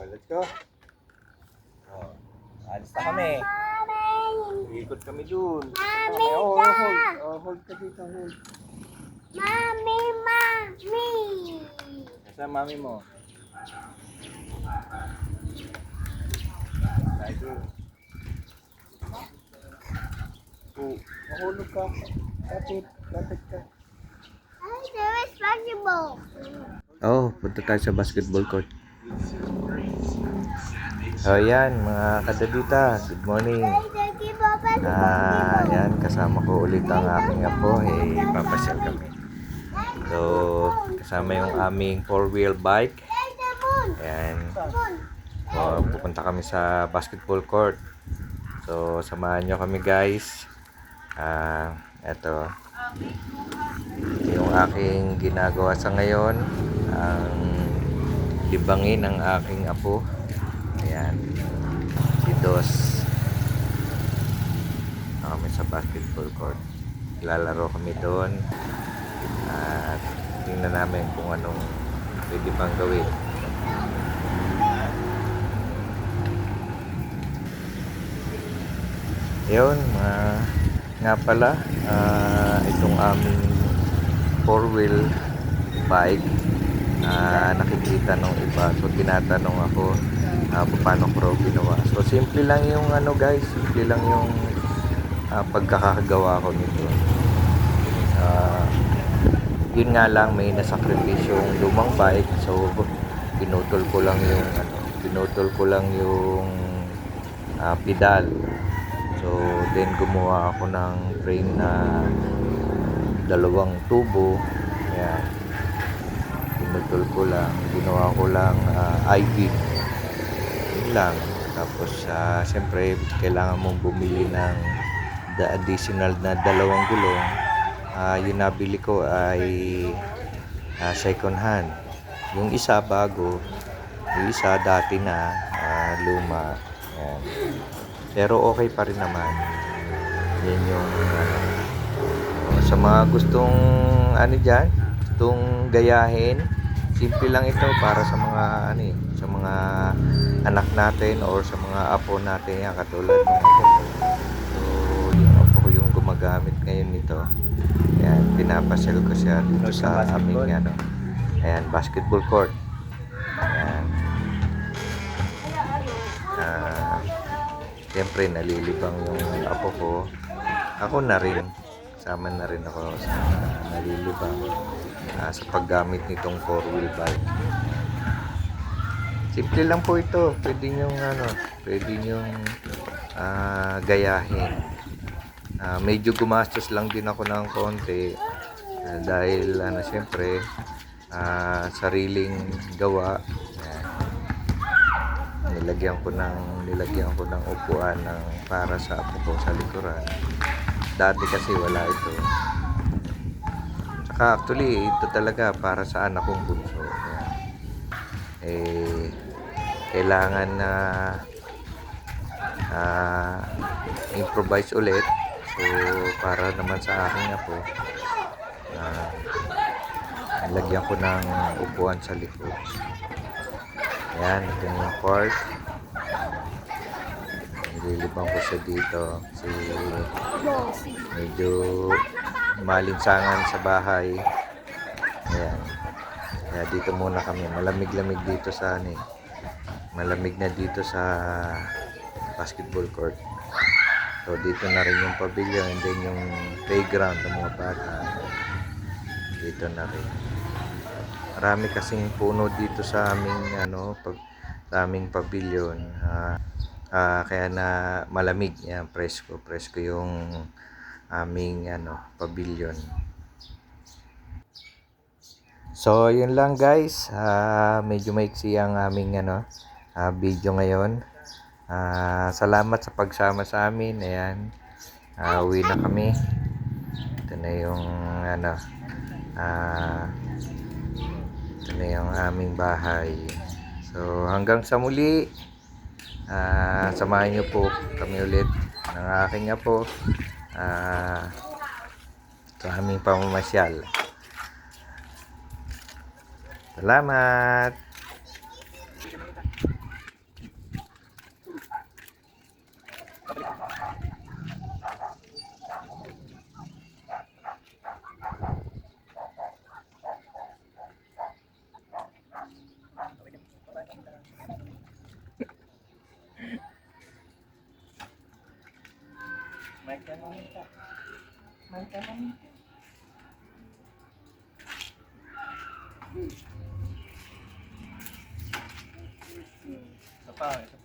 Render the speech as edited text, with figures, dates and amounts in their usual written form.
Oh, let's go. Oh, alis na kami. Ikot kami dun. Mami, Oh, da! hold. Oh, hold ka dito, hold. Mami, mami! Nasaan mami mo? Tiger. Oh, mahulog ka. Lapit ka. Ay, there is basketball. Oh, punta tayo sa basketball court. So, yan, mga kadadita. Good morning. Yan, kasama ko ulit ang aking apo. Papasyal kami. So, kasama yung aming 4-wheel bike. Ayan. So, pupunta kami sa basketball court. So, samahan nyo kami, guys. Ito yung aking ginagawa sa ngayon, ang libangin ang aking apo. Ayan, si Dos. Kami sa basketball court, lalaro kami doon at tingnan namin kung anong pwede pang gawin. Yun, nga pala, itong aming 4-wheel bike, nakikita nung iba. So tinatanong ako paano ko ginawa. So simple lang yung guys, simple lang yung pagkakagawa ko nito. Yun nga lang, may nasakripisyo yung lumang bike. So pinutol ko lang yung pedal. So then gumawa ako ng frame na 2 tubo. Ayan, pinutol ko lang, ginawa ko lang I-beam. Yun lang. Tapos siyempre kailangan mong bumili ng additional na 2 gulong. Yung nabili ko ay second hand. Yung isa bago, yung isa dati na luma. Ayan. Pero okay pa rin naman. Yan yung sa mga gustong dyan, gustong gayahin, simple lang ito para sa mga sa mga anak natin or sa mga apo natin, yan, katulad ng apo ko. So yung apo ko yung gumagamit ngayon nito. Ayan, pinapasyal ko siya dito sa aming ayan, basketball court. Ayan. Siyempre nalilibang yung apo ko. Ako na rin, sama na rin ako sa nalilibang sa paggamit nitong 4-wheel bike. Simple lang po ito. Pwede nyong gayahin. Medyo gumastos lang din ako ng konti dahil siyempre sariling gawa. Nilagyan ko ng upuan para sa apo ko sa likuran. Dati kasi wala ito. Saka actually ito talaga para sa anak kong bunso. Kailangan na improvise ulit. So para naman sa akin apo, nilagyan ko ng upuan sa likod. Ayan, ito yung court. Nililibang ko siya dito kasi medyo malinsangan sa bahay. Ayan. Kaya dito muna kami. Malamig-lamig dito sa malamig na dito sa basketball court. So dito na rin yung pavilion and then yung playground ng mga bata. Dito na rin. Marami kasing puno dito sa aming sa aming pavilion. Kaya na malamig, yan, presko yung aming pavilion. So yun lang guys, medyo maiksi ang aming video ngayon. Salamat sa pagsama sa amin. Ayan, uwi na kami. Ito na yung ito na yung aming bahay. So hanggang sa muli, samahan nyo po kami ulit ng aking apo sa aming pamamasyal. Salamat! Manta. Manta man. Isa pa, isa